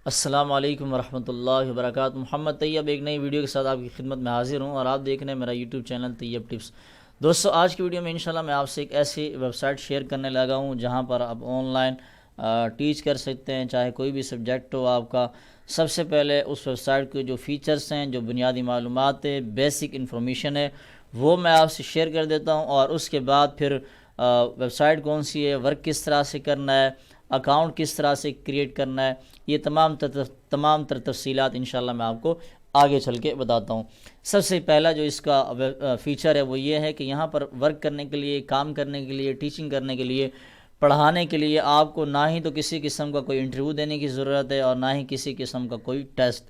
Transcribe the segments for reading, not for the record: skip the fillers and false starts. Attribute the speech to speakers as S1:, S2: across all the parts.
S1: السلام علیکم ورحمۃ اللہ وبرکاتہ۔ محمد طیب ایک نئی ویڈیو کے ساتھ آپ کی خدمت میں حاضر ہوں اور آپ دیکھ رہے ہیں میرا یوٹیوب چینل طیب ٹپس۔ دوستو آج کی ویڈیو میں انشاءاللہ میں آپ سے ایک ایسی ویب سائٹ شیئر کرنے لگا ہوں جہاں پر آپ آن لائن ٹیچ کر سکتے ہیں، چاہے کوئی بھی سبجیکٹ ہو آپ کا۔ سب سے پہلے اس ویب سائٹ کے جو فیچرز ہیں، جو بنیادی معلومات ہے، بیسک انفارمیشن ہے، وہ میں آپ سے شیئر کر دیتا ہوں، اور اس کے بعد پھر ویب سائٹ کون سی ہے، ورک کس طرح سے کرنا ہے، اکاؤنٹ کس طرح سے کریٹ کرنا ہے، یہ تمام تر تفصیلات انشاءاللہ میں آپ کو آگے چل کے بتاتا ہوں۔ سب سے پہلا جو اس کا فیچر ہے وہ یہ ہے کہ یہاں پر ورک کرنے کے لیے، کام کرنے کے لیے، ٹیچنگ کرنے کے لیے، پڑھانے کے لیے آپ کو نہ ہی تو کسی قسم کا کوئی انٹرویو دینے کی ضرورت ہے اور نہ ہی کسی قسم کا کوئی ٹیسٹ۔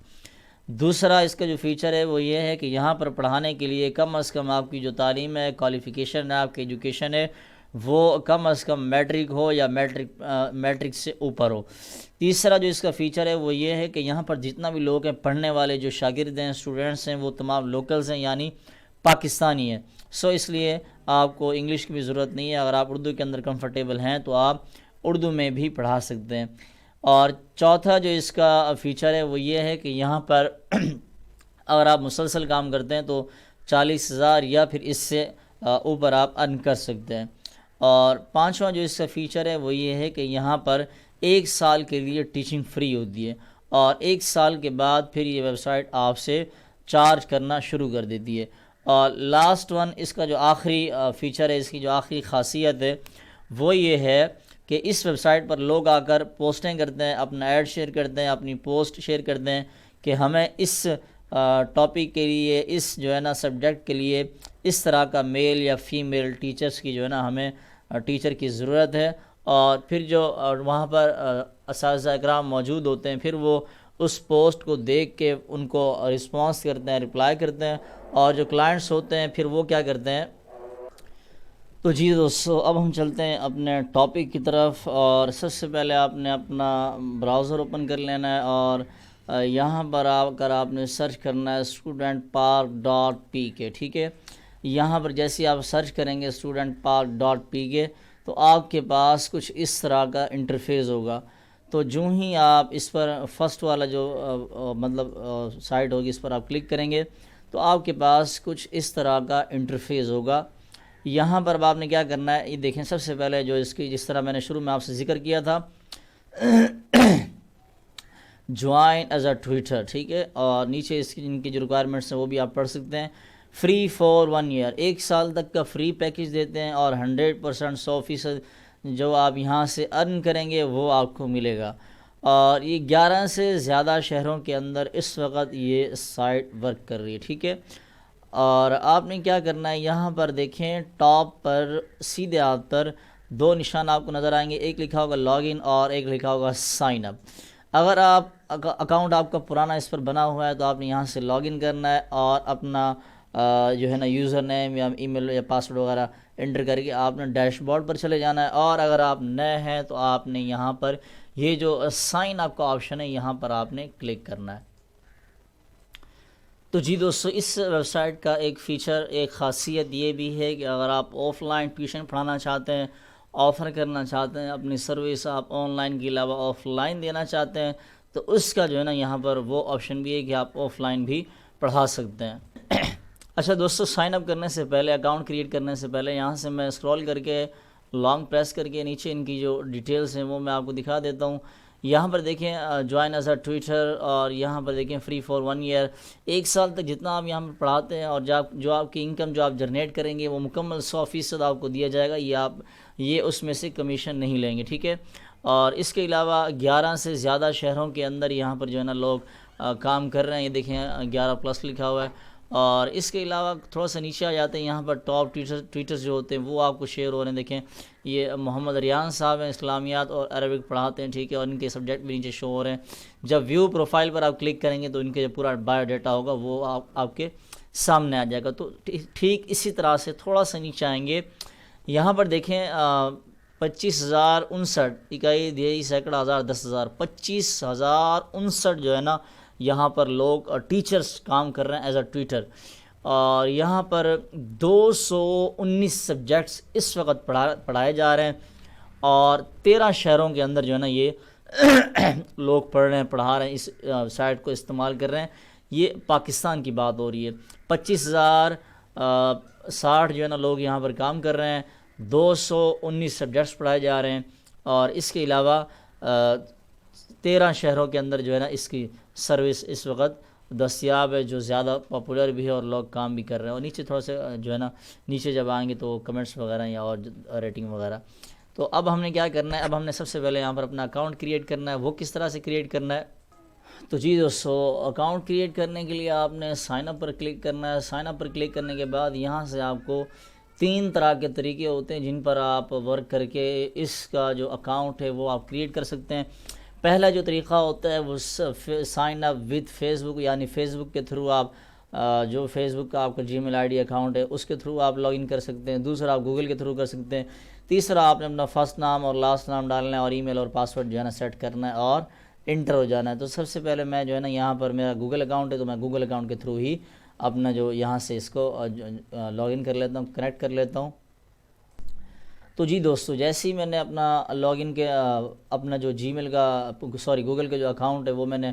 S1: دوسرا اس کا جو فیچر ہے وہ یہ ہے کہ یہاں پر پڑھانے کے لیے کم از کم آپ کی جو تعلیم ہے، کوالیفیکیشن ہے، آپ کی ایجوکیشن ہے، وہ کم از کم میٹرک ہو یا میٹرک سے اوپر ہو۔ تیسرا جو اس کا فیچر ہے وہ یہ ہے کہ یہاں پر جتنا بھی لوگ ہیں، پڑھنے والے جو شاگرد ہیں، اسٹوڈنٹس ہیں، وہ تمام لوکلز ہیں، یعنی پاکستانی ہیں۔ اس لیے آپ کو انگلش کی بھی ضرورت نہیں ہے۔ اگر آپ اردو کے اندر کمفرٹیبل ہیں تو آپ اردو میں بھی پڑھا سکتے ہیں۔ اور چوتھا جو اس کا فیچر ہے وہ یہ ہے کہ یہاں پر اگر آپ مسلسل کام کرتے ہیں تو 40,000 یا پھر اس سے اوپر آپ ارن کر سکتے ہیں۔ اور پانچواں جو اس کا فیچر ہے وہ یہ ہے کہ یہاں پر 1 سال کے لیے ٹیچنگ فری ہوتی ہے، اور 1 سال کے بعد پھر یہ ویب سائٹ آپ سے چارج کرنا شروع کر دیتی ہے۔ اور لاسٹ ون، اس کا جو آخری فیچر ہے، اس کی جو آخری خاصیت ہے وہ یہ ہے کہ اس ویب سائٹ پر لوگ آ کر پوسٹیں کرتے ہیں، اپنا ایڈ شیئر کرتے ہیں، اپنی پوسٹ شیئر کرتے ہیں کہ ہمیں اس ٹاپک کے لیے، اس جو ہے نا سبجیکٹ کے لیے اس طرح کا میل یا فیمیل ٹیچرز کی جو ہے نا ہمیں ٹیچر کی ضرورت ہے۔ اور پھر جو وہاں پر اساتذہ اکرام موجود ہوتے ہیں، پھر وہ اس پوسٹ کو دیکھ کے ان کو رسپانس کرتے ہیں، رپلائی کرتے ہیں، اور جو کلائنٹس ہوتے ہیں پھر وہ کیا کرتے ہیں۔ تو جی دوستو، اب ہم چلتے ہیں اپنے ٹاپک کی طرف، اور سب سے پہلے آپ نے اپنا براؤزر اوپن کر لینا ہے، اور یہاں پر آ کر آپ نے سرچ کرنا ہے studentpark.pk، ٹھیک ہے۔ یہاں پر جیسے آپ سرچ کریں گے studentpark.pk تو آپ کے پاس کچھ اس طرح کا انٹرفیس ہوگا۔ تو جو ہی آپ اس پر فرسٹ والا جو سائٹ ہوگی، اس پر آپ کلک کریں گے تو آپ کے پاس کچھ اس طرح کا انٹرفیس ہوگا۔ یہاں پر آپ نے کیا کرنا ہے، یہ دیکھیں، سب سے پہلے جو اس کی، جس طرح میں نے شروع میں آپ سے ذکر کیا تھا، جوائن ایز اے ٹویٹر، ٹھیک ہے۔ اور نیچے اس کی ان کی جو ریکوائرمنٹس ہیں وہ بھی آپ پڑھ سکتے ہیں۔ فری فار 1 ایئر، 1 سال تک کا فری پیکج دیتے ہیں، اور 100% 100% جو آپ یہاں سے ارن کریں گے وہ آپ کو ملے گا۔ اور یہ 11 سے زیادہ شہروں کے اندر اس وقت یہ سائٹ ورک کر رہی ہے، ٹھیک ہے۔ اور آپ نے کیا کرنا ہے، یہاں پر دیکھیں ٹاپ پر سیدھے ہاتھ پر 2 نشان آپ کو نظر آئیں گے، ایک لکھا ہوگا لاگ ان اور ایک لکھا ہوگا سائن اپ۔ اگر آپ اکاؤنٹ آپ کا پرانا اس پر بنا ہوا ہے تو آپ نے یہاں سے لاگ ان کرنا ہے، اور اپنا جو ہے نا یوزر نیم یا ای میل یا پاسورڈ وغیرہ انٹر کر کے آپ نے ڈیش بورڈ پر چلے جانا ہے۔ اور اگر آپ نئے ہیں تو آپ نے یہاں پر یہ جو سائن اپ کا آپشن ہے یہاں پر آپ نے کلک کرنا ہے۔ تو جی دوستو، اس ویب سائٹ کا ایک فیچر، ایک خاصیت یہ بھی ہے کہ اگر آپ آف لائن ٹیوشن پڑھانا چاہتے ہیں، آفر کرنا چاہتے ہیں، اپنی سروس آپ آن لائن کے علاوہ آف لائن دینا چاہتے ہیں، تو اس کا جو ہے نا یہاں پر وہ آپشن بھی ہے کہ آپ آف لائن بھی پڑھا سکتے ہیں۔ اچھا دوستو، سائن اپ کرنے سے پہلے، اکاؤنٹ کریٹ کرنے سے پہلے، یہاں سے میں اسکرول کر کے لانگ پریس کر کے نیچے ان کی جو ڈیٹیلز ہیں وہ میں آپ کو دکھا دیتا ہوں۔ یہاں پر دیکھیں جوائن ایز اے ٹویٹر، اور یہاں پر دیکھیں فری فار 1 ایئر، 1 سال تک جتنا آپ یہاں پر پڑھاتے ہیں اور جو آپ کی انکم جو آپ جنریٹ کریں گے وہ مکمل 100% آپ کو دیا جائے گا، یہ اس میں سے کمیشن نہیں لیں گے، ٹھیک ہے۔ اور اس کے علاوہ 11 سے زیادہ شہروں کے اندر یہاں پر جو ہے نا لوگ کام کر رہے ہیں، یہ دیکھیں 11+ لکھا ہوا ہے۔ اور اس کے علاوہ تھوڑا سا نیچے آ جاتے ہیں، یہاں پر ٹاپ ٹویٹرز جو ہوتے ہیں وہ آپ کو شیئر ہو رہے ہیں۔ دیکھیں یہ محمد ریان صاحب ہیں، اسلامیات اور عربک پڑھاتے ہیں، ٹھیک ہے، اور ان کے سبجیکٹ بھی نیچے شو ہو رہے ہیں۔ جب ویو پروفائل پر آپ کلک کریں گے تو ان کے جو پورا بایو ڈیٹا ہوگا وہ آپ کے سامنے آ جائے گا۔ تو ٹھیک اسی طرح سے تھوڑا سا نیچے آئیں گے، یہاں پر دیکھیں 25,059 اکائی دیہی سینکڑا ہزار 10,000، 25,059 جو ہے نا یہاں پر لوگ ٹیچرز کام کر رہے ہیں ایز اے ٹویٹر۔ اور یہاں پر 219 سبجیکٹس اس وقت پڑھائے جا رہے ہیں، اور 13 شہروں کے اندر جو ہے نا یہ لوگ پڑھ رہے ہیں، پڑھا رہے ہیں، اس سائٹ کو استعمال کر رہے ہیں. یہ پاکستان کی بات ہو رہی ہے. 25,060 جو ہے نا لوگ یہاں پر کام کر رہے ہیں. 219 سبجیکٹس پڑھائے جا رہے ہیں، اور اس کے علاوہ 13 شہروں کے اندر جو ہے نا اس کی سروس اس وقت دستیاب ہے، جو زیادہ پاپولر بھی ہے اور لوگ کام بھی کر رہے ہیں. اور نیچے تھوڑا سا جو ہے نا نیچے جب آئیں گے تو کمنٹس وغیرہ یا اور ریٹنگ وغیرہ. تو اب ہم نے کیا کرنا ہے، اب ہم نے سب سے پہلے یہاں پر اپنا اکاؤنٹ کریٹ کرنا ہے. وہ کس طرح سے کریٹ کرنا ہے؟ تو جی دوستو، اکاؤنٹ کریٹ کرنے کے لیے آپ نے سائن اپ پر کلک کرنا ہے. سائن اپ پر کلک کرنے کے بعد یہاں سے آپ کو 3 طرح کے طریقے ہوتے ہیں جن پر آپ ورک کر کے اس کا جو اکاؤنٹ ہے وہ آپ کریٹ کر سکتے ہیں. پہلا جو طریقہ ہوتا ہے وہ سائن اپ وتھ فیس بک، یعنی فیس بک کے تھرو آپ جو فیس بک کا آپ کا جی میل آئی ڈی اکاؤنٹ ہے اس کے تھرو آپ لاگ ان کر سکتے ہیں. دوسرا آپ گوگل کے تھرو کر سکتے ہیں. تیسرا آپ نے اپنا فرسٹ نام اور لاسٹ نام ڈالنا ہے اور ای میل اور پاسورڈ جو ہے نا سیٹ کرنا ہے اور انٹر ہو جانا ہے. تو سب سے پہلے میں جو ہے نا یہاں پر میرا گوگل اکاؤنٹ ہے تو میں گوگل اکاؤنٹ کے تھرو ہی اپنا جو یہاں سے اس کو لاگ ان کر لیتا ہوں، کنیکٹ کر لیتا ہوں. تو جی دوستو، جیسے ہی میں نے اپنا لاگ ان کے اپنا جو جی میل کا گوگل کا جو اکاؤنٹ ہے وہ میں نے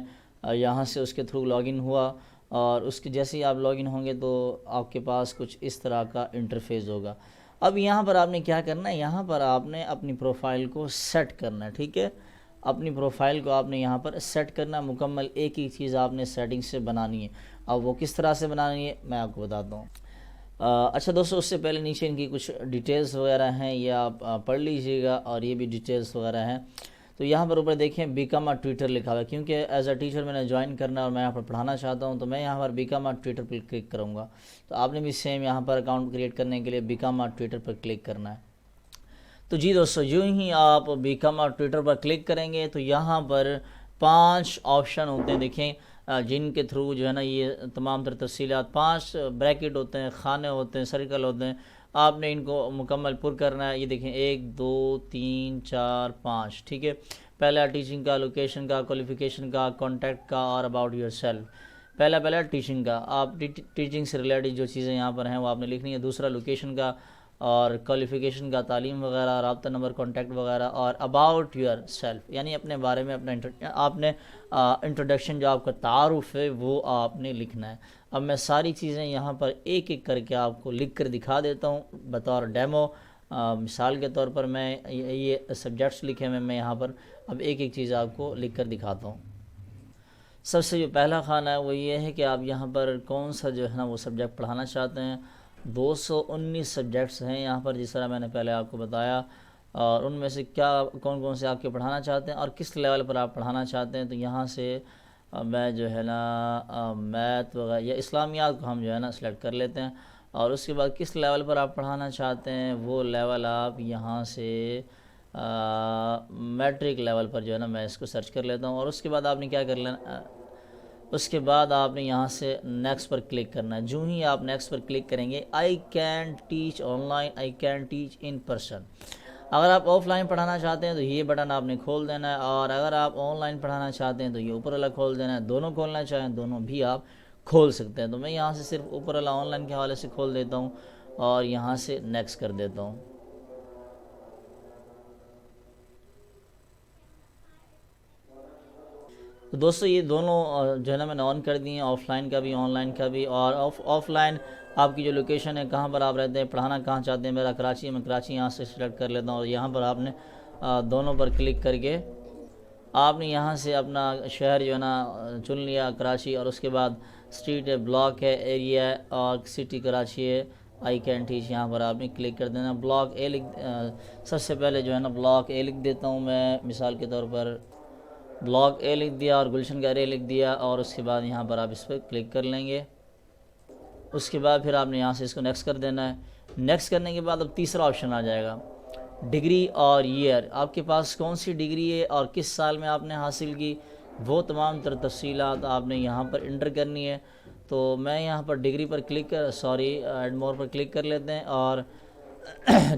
S1: یہاں سے اس کے تھرو لاگ ان ہوا، اور اس کے جیسے ہی آپ لاگ ان ہوں گے تو آپ کے پاس کچھ اس طرح کا انٹرفیس ہوگا. اب یہاں پر آپ نے کیا کرنا ہے، یہاں پر آپ نے اپنی پروفائل کو سیٹ کرنا ہے. ٹھیک ہے، اپنی پروفائل کو آپ نے یہاں پر سیٹ کرنا ہے. مکمل ایک ہی چیز آپ نے سیٹنگ سے بنانی ہے. اب وہ کس طرح سے بنانی ہے میں آپ کو بتاتا ہوں. اچھا دوستو، اس سے پہلے نیچے ان کی کچھ ڈیٹیلز وغیرہ ہیں، یہ آپ پڑھ لیجئے گا، اور یہ بھی ڈیٹیلز وغیرہ ہیں. تو یہاں پر اوپر دیکھیں بیکم اے ٹویٹر لکھا ہوا ہے، کیونکہ ایز اے ٹیچر میں نے جوائن کرنا ہے اور میں یہاں پر پڑھانا چاہتا ہوں، تو میں یہاں پر بیکم اے ٹویٹر پر کلک کروں گا. تو آپ نے بھی سیم یہاں پر اکاؤنٹ کریٹ کرنے کے لیے بیکم اے ٹویٹر پر کلک کرنا ہے. تو جی دوستو، یوں ہی آپ بیکم اے ٹویٹر پر کلک کریں گے تو یہاں پر 5 آپشن ہوتے ہیں، دیکھیں جن کے تھرو جو ہے نا یہ تمام تر تفصیلات، 5 بریکٹ ہوتے ہیں، خانے ہوتے ہیں، سرکل ہوتے ہیں، آپ نے ان کو مکمل پر کرنا ہے. یہ دیکھیں 1 2 3 4 5. ٹھیک ہے، پہلا ٹیچنگ کا، لوکیشن کا، کوالیفیکیشن کا، کانٹیکٹ کا اور اباؤٹ یور سیلف. پہلا ٹیچنگ کا، آپ ٹیچنگ سے ریلیٹڈ جو چیزیں یہاں پر ہیں وہ آپ نے لکھنی ہے. دوسرا لوکیشن کا اور کوالیفیکیشن کا، تعلیم وغیرہ، رابطہ نمبر، کانٹیکٹ وغیرہ، اور اباؤٹ یور سیلف یعنی اپنے بارے میں آپ نے انٹروڈکشن جو آپ کا تعارف ہے وہ آپ نے لکھنا ہے. اب میں ساری چیزیں یہاں پر ایک ایک کر کے آپ کو لکھ کر دکھا دیتا ہوں بطور ڈیمو. مثال کے طور پر میں یہ سبجیکٹس لکھے ہوئے میں یہاں پر اب ایک ایک چیز آپ کو لکھ کر دکھاتا ہوں. سب سے جو پہلا خانہ ہے وہ یہ ہے کہ آپ یہاں پر کون سا جو ہے نا وہ سبجیکٹ پڑھانا چاہتے ہیں. 219 سبجیکٹس ہیں یہاں پر، جس طرح میں نے پہلے آپ کو بتایا، اور ان میں سے کون سے آپ کے پڑھانا چاہتے ہیں اور کس لیول پر آپ پڑھانا چاہتے ہیں. تو یہاں سے میں جو ہے نا میتھ وغیرہ یا اسلامیات کو ہم جو ہے نا سلیکٹ کر لیتے ہیں، اور اس کے بعد کس لیول پر آپ پڑھانا چاہتے ہیں وہ لیول آپ یہاں سے میٹرک لیول پر جو ہے نا میں اس کو سرچ کر لیتا ہوں. اور اس کے بعد آپ نے کیا کر لینا، اس کے بعد آپ نے یہاں سے نیکسٹ پر کلک کرنا ہے. جو ہی آپ نیکسٹ پر کلک کریں گے، I can teach on line, I can teach in person. اگر آپ آف لائن پڑھانا چاہتے ہیں تو یہ بٹن آپ نے کھول دینا ہے، اور اگر آپ آن لائن پڑھانا چاہتے ہیں تو یہ اوپر والا کھول دینا ہے. دونوں کھولنا چاہیں دونوں بھی آپ کھول سکتے ہیں. تو میں یہاں سے صرف اوپر والا آن لائن کے حوالے سے کھول دیتا ہوں اور یہاں سے نیکسٹ کر دیتا ہوں. تو دوستو یہ دونوں جو ہے نا میں نے آن کر دی ہیں، آف لائن کا بھی آن لائن کا بھی. اور آف لائن آپ کی جو لوکیشن ہے، کہاں پر آپ رہتے ہیں، پڑھانا کہاں چاہتے ہیں، میرا کراچی ہے، میں کراچی یہاں سے سلیکٹ کر لیتا ہوں. اور یہاں پر آپ نے دونوں پر کلک کر کے آپ نے یہاں سے اپنا شہر جو ہے نا چن لیا، کراچی، اور اس کے بعد اسٹریٹ ہے، بلاک ہے، ایریا ہے، اور سٹی کراچی ہے. آئی کین ٹیچ یہاں پر آپ نے کلک کر دینا. بلاک اے سب سے پہلے جو ہے نا بلاک اے لکھ دیتا ہوں میں، مثال کے طور پر بلاک اے لکھ دیا اور گلشن گھر اے لکھ دیا، اور اس کے بعد یہاں پر آپ اس پہ کلک کر لیں گے. اس کے بعد پھر آپ نے یہاں سے اس کو نیکسٹ کر دینا ہے. نیکسٹ کرنے کے بعد اب تیسرا آپشن آ جائے گا، ڈگری اور ایئر. آپ کے پاس کون سی ڈگری ہے اور کس سال میں آپ نے حاصل کی، وہ تمام تر تفصیلات آپ نے یہاں پر انٹر کرنی ہے. تو میں یہاں پر ڈگری پر ایڈ مور پر کلک کر لیتے ہیں، اور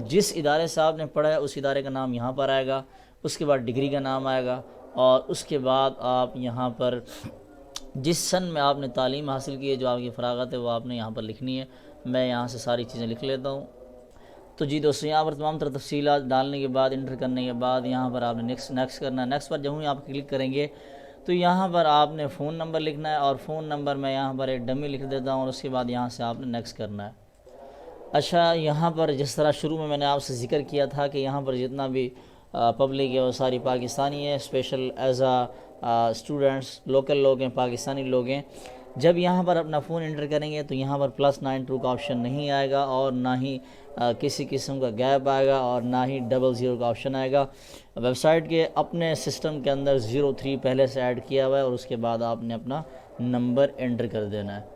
S1: جس ادارے سے آپ نے پڑھا ہے اس ادارے کا نام یہاں پر آئے گا، اس کے بعد ڈگری کا نام آئے گا، اور اس کے بعد آپ یہاں پر جس سن میں آپ نے تعلیم حاصل کی ہے، جو آپ کی فراغت ہے وہ آپ نے یہاں پر لکھنی ہے. میں یہاں سے ساری چیزیں لکھ لیتا ہوں. تو جی دوستو یہاں پر تمام تر تفصیلات ڈالنے کے بعد انٹر کرنے کے بعد یہاں پر آپ نے نیکسٹ کرنا ہے۔ نیکسٹ پر جب ہی آپ کلک کریں گے تو یہاں پر آپ نے فون نمبر لکھنا ہے، اور فون نمبر میں یہاں پر ایک ڈمی لکھ دیتا ہوں، اور اس کے بعد یہاں سے آپ نے نیکسٹ کرنا ہے۔ اچھا، یہاں پر جس طرح شروع میں نے آپ سے ذکر کیا تھا کہ یہاں پر جتنا بھی پبلک ہے وہ ساری پاکستانی ہے، اسپیشل ایز اسٹوڈنٹس لوکل لوگ ہیں، پاکستانی لوگ ہیں۔ جب یہاں پر اپنا فون انٹر کریں گے تو یہاں پر +92 کا آپشن نہیں آئے گا، اور نہ ہی کسی قسم کا گیپ آئے گا، اور نہ ہی 00 کا آپشن آئے گا۔ ویب سائٹ کے اپنے سسٹم کے اندر 03 پہلے سے ایڈ کیا ہوا ہے، اور اس کے بعد آپ نے اپنا نمبر انٹر کر دینا ہے۔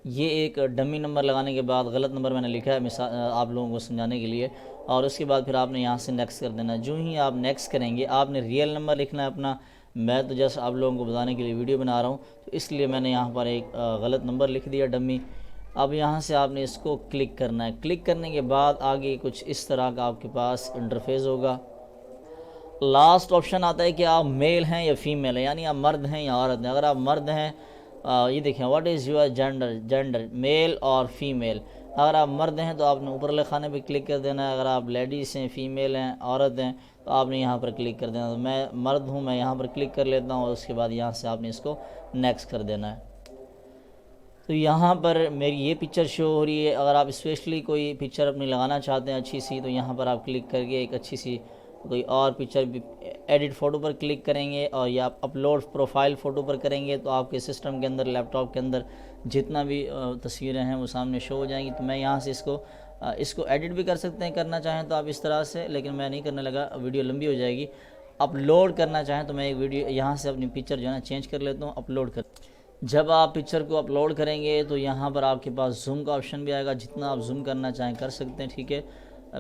S1: یہ ایک ڈمی نمبر لگانے کے بعد غلط نمبر میں نے لکھا ہے مثال آپ لوگوں کو سمجھانے کے لیے، اور اس کے بعد پھر آپ نے یہاں سے نیکسٹ کر دینا ہے۔ جو ہی آپ نیکسٹ کریں گے آپ نے ریئل نمبر لکھنا ہے اپنا۔ میں تو جیسے آپ لوگوں کو بتانے کے لیے ویڈیو بنا رہا ہوں، تو اس لیے میں نے یہاں پر ایک غلط نمبر لکھ دیا ڈمی۔ اب یہاں سے آپ نے اس کو کلک کرنا ہے۔ کلک کرنے کے بعد آگے کچھ اس طرح کا آپ کے پاس انٹرفیس ہوگا۔ لاسٹ آپشن آتا ہے کہ آپ میل ہیں یا فیمیل ہیں، یعنی آپ مرد ہیں یا عورت ہیں۔ اگر آپ مرد ہیں، یہ دیکھیں واٹ از یور جینڈر میل اور فیمیل۔ اگر آپ مرد ہیں تو آپ نے اوپر والے خانے پہ کلک کر دینا ہے۔ اگر آپ لیڈیز ہیں، فیمیل ہیں، عورت ہیں، تو آپ نے یہاں پر کلک کر دینا ہے۔ تو میں مرد ہوں، میں یہاں پر کلک کر لیتا ہوں، اور اس کے بعد یہاں سے آپ نے اس کو نیکسٹ کر دینا ہے۔ تو یہاں پر میری یہ پکچر شو ہو رہی ہے۔ اگر آپ اسپیشلی کوئی پکچر اپنی لگانا چاہتے ہیں اچھی سی، تو یہاں پر آپ کلک کر کے ایک اچھی سی کوئی اور پکچر بھی ایڈٹ فوٹو پر کلک کریں گے، اور یا اپلوڈ پروفائل فوٹو پر کریں گے، تو آپ کے سسٹم کے اندر، لیپ ٹاپ کے اندر جتنا بھی تصویریں ہیں وہ سامنے شو ہو جائیں گی۔ تو میں یہاں سے اس کو ایڈٹ بھی کر سکتے ہیں، کرنا چاہیں تو آپ اس طرح سے، لیکن میں نہیں کرنے لگا، ویڈیو لمبی ہو جائے گی۔ اپلوڈ کرنا چاہیں تو میں ایک ویڈیو یہاں سے اپنی پکچر جو ہے نا چینج کر لیتا ہوں، اپلوڈ کر۔ جب آپ پکچر کو اپلوڈ کریں گے تو یہاں پر آپ کے پاس زوم کا آپشن بھی آئے گا، جتنا آپ زوم کرنا چاہیں کر سکتے ہیں، ٹھیک ہے۔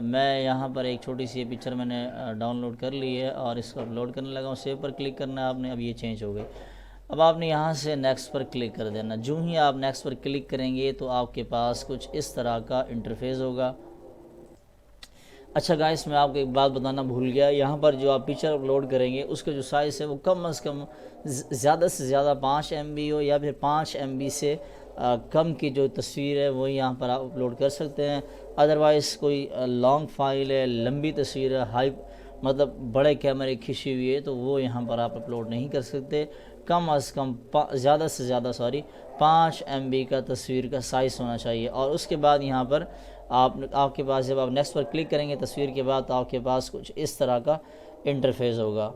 S1: میں یہاں پر ایک چھوٹی سی پکچر میں نے ڈاؤن لوڈ کر لی ہے، اور اس کو اپلوڈ کرنے لگا ہوں۔ سیو پر کلک کرنا ہے آپ نے، اب یہ چینج ہو گئی۔ اب آپ نے یہاں سے نیکسٹ پر کلک کر دینا۔ جو ہی آپ نیکسٹ پر کلک کریں گے تو آپ کے پاس کچھ اس طرح کا انٹرفیس ہوگا۔ اچھا گائس، میں آپ کو ایک بات بتانا بھول گیا، یہاں پر جو آپ پکچر اپلوڈ کریں گے اس کا جو سائز ہے وہ کم از کم زیادہ سے زیادہ 5 MB ہو، یا پھر 5 MB سے کم کی جو تصویر ہے وہ یہاں پر آپ اپلوڈ کر سکتے ہیں۔ ادروائز کوئی لانگ فائل ہے، لمبی تصویر ہے، مطلب بڑے کیمرے کھنچی ہوئی ہے، تو وہ یہاں پر آپ اپلوڈ نہیں کر سکتے۔ کم از کم زیادہ سے زیادہ 5 MB کا تصویر کا سائز ہونا چاہیے۔ اور اس کے بعد یہاں پر آپ کے پاس جب آپ نیکسٹ پر کلک کریں گے تصویر کے بعد، تو آپ کے پاس کچھ اس طرح کا انٹرفیس ہوگا۔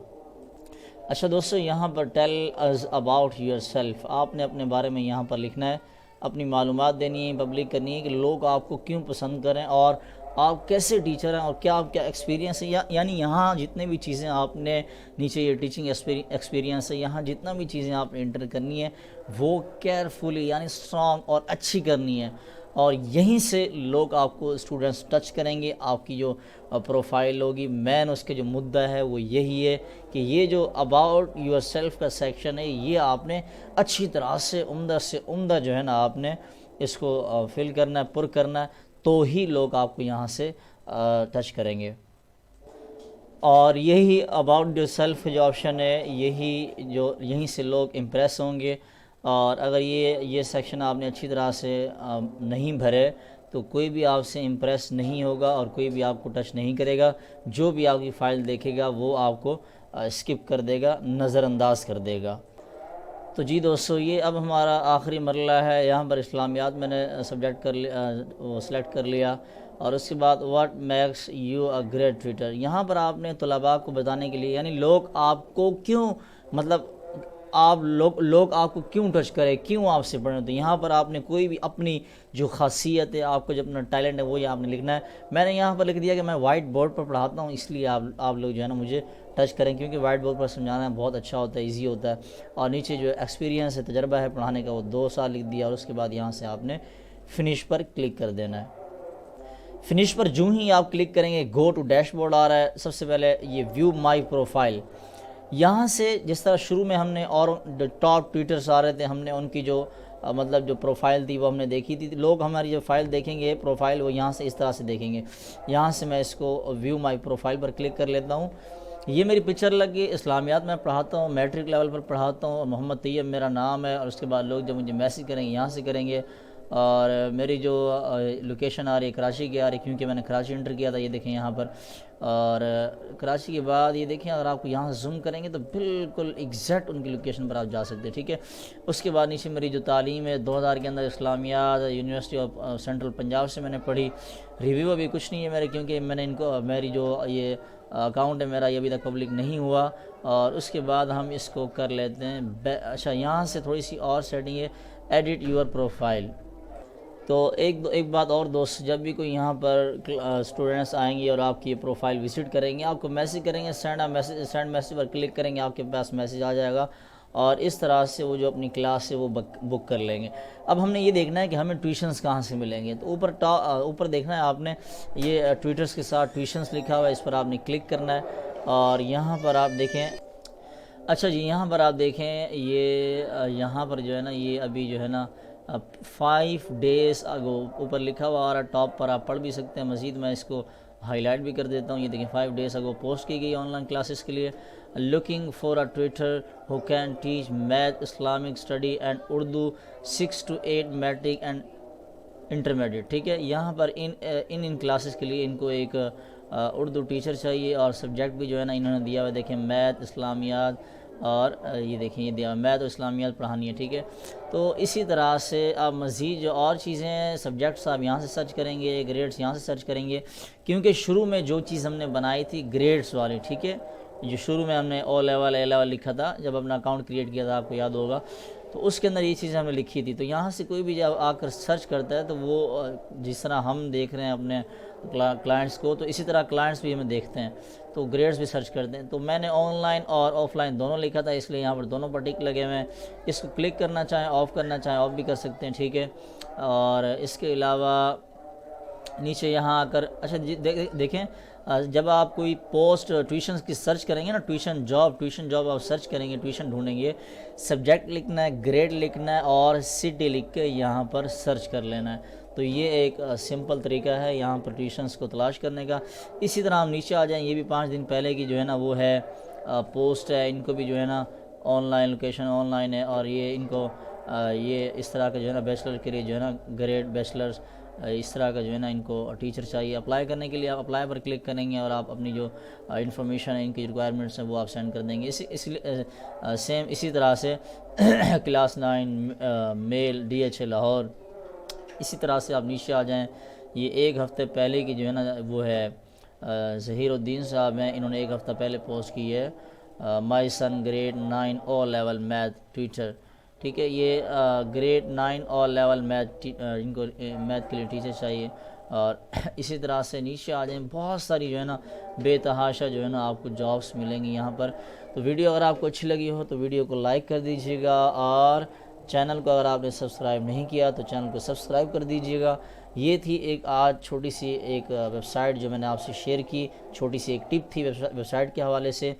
S1: اچھا دوستو، یہاں پر tell us about yourself, آپ نے اپنے بارے میں یہاں پر لکھنا ہے، اپنی معلومات دینی ہے، پبلک کرنی ہے کہ لوگ آپ کو کیوں پسند کریں، اور آپ کیسے ٹیچر ہیں، اور کیا ایکسپیرینس ہے۔ یعنی یہاں جتنے بھی چیزیں آپ نے نیچے یہ ٹیچنگ ایکسپیرینس ہے، یہاں جتنا بھی چیزیں آپ نے انٹر کرنی ہے وہ کیئرفلی یعنی اسٹرانگ اور اچھی کرنی ہے، اور یہیں سے لوگ آپ کو اسٹوڈنٹس ٹچ کریں گے۔ آپ کی جو پروفائل ہوگی، مین اس کے جو مدعا ہے وہ یہی ہے کہ یہ جو اباؤٹ یور سیلف کا سیکشن ہے، یہ آپ نے اچھی طرح سے عمدہ جو ہے نا آپ نے اس کو فل کرنا ہے، پر کرنا ہے، تو ہی لوگ آپ کو یہاں سے ٹچ کریں گے۔ اور یہی اباؤٹ یور سیلف جو آپشن ہے، یہیں سے لوگ امپریس ہوں گے۔ اور اگر یہ سیکشن آپ نے اچھی طرح سے نہیں بھرے تو کوئی بھی آپ سے امپریس نہیں ہوگا، اور کوئی بھی آپ کو ٹچ نہیں کرے گا۔ جو بھی آپ کی فائل دیکھے گا وہ آپ کو اسکپ کر دے گا، نظر انداز کر دے گا۔ تو جی دوستو، یہ اب ہمارا آخری مرحلہ ہے۔ یہاں پر اسلامیات میں نے سبجیکٹ سلیکٹ کر لیا، اور اس کے بعد what makes you a great teacher, یہاں پر آپ نے طلباء کو بتانے کے لیے، یعنی لوگ آپ کو کیوں، مطلب لوگ آپ کو کیوں ٹچ کرے، کیوں آپ سے پڑھیں، تو یہاں پر آپ نے کوئی بھی اپنی جو خاصیت ہے، آپ کو جو اپنا ٹیلنٹ ہے وہ آپ نے لکھنا ہے۔ میں نے یہاں پر لکھ دیا کہ میں وائٹ بورڈ پر پڑھاتا ہوں، اس لیے آپ لوگ جو ہے نا مجھے ٹچ کریں، کیونکہ وائٹ بورڈ پر سمجھانا بہت اچھا ہوتا ہے، ایزی ہوتا ہے۔ اور نیچے جو ایکسپیرینس ہے، تجربہ ہے پڑھانے کا، وہ 2 سال لکھ دیا، اور اس کے بعد یہاں سے آپ نے فنش پر کلک کر دینا ہے۔ فنش پر جو ہی آپ کلک کریں گے، گو ٹو ڈیش بورڈ آ رہا ہے۔ سب سے پہلے یہ ویو مائی پروفائل، یہاں سے جس طرح شروع میں ہم نے اور ٹاپ ٹویٹرز آ رہے تھے، ہم نے ان کی جو مطلب جو پروفائل تھی وہ ہم نے دیکھی تھی۔ لوگ ہماری جو فائل دیکھیں گے پروفائل، وہ یہاں سے اس طرح سے دیکھیں گے۔ یہاں سے میں اس کو ویو مائی پروفائل پر کلک کر لیتا ہوں۔ یہ میری پکچر لگ گئی۔ اسلامیات میں پڑھاتا ہوں، میٹرک لیول پر پڑھاتا ہوں، محمد طیب میرا نام ہے، اور اس کے بعد لوگ جب مجھے میسیج کریں گے یہاں سے کریں گے۔ اور میری جو لوکیشن آ رہی ہے کراچی کی آ رہی ہے، کیونکہ میں نے کراچی انٹر کیا تھا، یہ دیکھیں یہاں پر. اور کراچی کے بعد یہ دیکھیں اگر آپ کو یہاں سے زوم کریں گے تو بالکل ایگزیکٹ ان کی لوکیشن پر آپ جا سکتے ہیں. ٹھیک ہے. اس کے بعد نیچے میری جو تعلیم ہے 2000 کے اندر اسلامیات یونیورسٹی آف سینٹرل پنجاب سے میں نے پڑھی. ریویو ابھی کچھ نہیں ہے میرے، کیونکہ میں نے ان کو میری جو یہ اکاؤنٹ ہے میرا یہ ابھی تک پبلک نہیں ہوا. اور اس کے بعد ہم اس کو کر لیتے ہیں. اچھا یہاں سے تھوڑی سی اور سیٹنگ ہے، ایڈٹ یور پروفائل. تو ایک بات اور دوست، جب بھی کوئی یہاں پر اسٹوڈنٹس آئیں گے اور آپ کی پروفائل وزٹ کریں گے، آپ کو میسیج کریں گے، سینڈ میسیج پر کلک کریں گے، آپ کے پاس میسیج آ جائے گا اور اس طرح سے وہ جو اپنی کلاس ہے وہ بک کر لیں گے. اب ہم نے یہ دیکھنا ہے کہ ہمیں ٹیوشنز کہاں سے ملیں گے. تو اوپر دیکھنا ہے آپ نے، یہ ٹویٹرز کے ساتھ ٹیوشنز لکھا ہوا ہے، اس پر آپ نے کلک کرنا ہے. اور یہاں پر آپ دیکھیں، اچھا جی یہاں پر آپ دیکھیں یہ یہاں پر جو ہے نا یہ ابھی جو ہے نا 5 days ago اوپر لکھا ہوا اور ٹاپ پر آپ پڑھ بھی سکتے ہیں. مزید میں اس کو ہائی لائٹ بھی کر دیتا ہوں. یہ دیکھیں 5 days ago پوسٹ کی گئی آن لائن کلاسز کے لیے. Looking for a tutor who can teach math, Islamic study and Urdu 6 to 8 matric and intermediate. ٹھیک ہے. یہاں پر ان کلاسز کے لیے ان کو ایک اردو ٹیچر چاہیے اور سبجیکٹ بھی جو ہے نا انہوں نے دیا ہوا ہے. دیکھیں میتھ، اسلامیات اور یہ دیکھیں یہ دیا میتھ اور اسلامیات پڑھانی ہے. ٹھیک ہے. تو اسی طرح سے آپ مزید جو اور چیزیں سبجیکٹس آپ یہاں سے سرچ کریں گے، گریڈس یہاں سے سرچ کریں گے، کیونکہ شروع میں جو چیز ہم نے بنائی تھی گریڈس والی. ٹھیک ہے. جو شروع میں ہم نے او لیول اے لیول لکھا تھا جب اپنا اکاؤنٹ کریٹ کیا تھا، آپ کو یاد ہوگا، تو اس کے اندر یہ چیزیں ہم نے لکھی تھی. تو یہاں سے کوئی بھی جب آ کر سرچ کرتا ہے تو وہ جس طرح ہم دیکھ رہے ہیں اپنے کلائنٹس کو، تو اسی طرح کلائنٹس بھی ہمیں دیکھتے ہیں، تو گریڈز بھی سرچ کرتے ہیں. تو میں نے آن لائن اور آف لائن دونوں لکھا تھا، اس لیے یہاں پر دونوں پر ٹک لگے ہوئے ہیں. اس کو کلک کرنا چاہیں آف کرنا چاہیں آف بھی کر سکتے ہیں. ٹھیک ہے. اور اس کے علاوہ نیچے یہاں آ کر اچھا دیکھیں جب آپ کوئی پوسٹ ٹیوشنز کی سرچ کریں گے نا، ٹیوشن جاب آپ سرچ کریں گے، ٹیوشن ڈھونڈیں گے، سبجیکٹ لکھنا ہے، گریڈ لکھنا ہے اور سٹی لکھ کے یہاں پر سرچ کر لینا ہے. تو یہ ایک سمپل طریقہ ہے یہاں پر ٹیوشنز کو تلاش کرنے کا. اسی طرح ہم نیچے آ جائیں، یہ بھی 5 دن پہلے کی جو ہے نا وہ ہے پوسٹ ہے. ان کو بھی جو ہے نا on line location on line ہے، اور یہ ان کو یہ اس طرح کا جو ہے نا بیچلر کے لیے جو ہے نا گریڈ بیچلرز اس طرح کا جو ہے نا ان کو ٹیچر چاہیے. اپلائی کرنے کے لیے آپ اپلائی پر کلک کریں گے اور آپ اپنی جو انفارمیشن ہے، ان کی ریکوائرمنٹس ہیں وہ آپ سینڈ کر دیں گے. اسی طرح سے کلاس 9 میل DHA لاہور. اسی طرح سے آپ نیچے آ جائیں، یہ 1 ہفتے پہلے کی جو ہے نا وہ ہے ظہیر الدین صاحب ہیں، انہوں نے 1 ہفتہ پہلے پوسٹ کی ہے my son grade 9 O level math teacher. ٹھیک ہے. یہ گریڈ 9 او لیول میتھ ان کو میتھ کے لیے ٹیچر چاہیے. اور اسی طرح سے نیچے آ جائیں، بہت ساری جو ہے نا بے تحاشا جو ہے نا آپ کو جابس ملیں گی یہاں پر. تو ویڈیو اگر آپ کو اچھی لگی ہو تو ویڈیو کو لائک کر دیجیے گا، اور چینل کو اگر آپ نے سبسکرائب نہیں کیا تو چینل کو سبسکرائب کر دیجیے گا. یہ تھی ایک آج چھوٹی سی ایک ویب سائٹ جو میں نے آپ سے شیئر کی، چھوٹی سی ایک ٹپ تھی ویب سائٹ کے حوالے سے.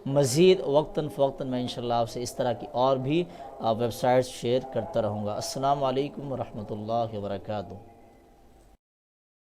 S1: مزید وقتاً فوقتاً میں انشاءاللہ آپ سے اس طرح کی اور بھی ویب سائٹس شیئر کرتا رہوں گا. السلام علیکم ورحمۃ اللہ وبرکاتہ.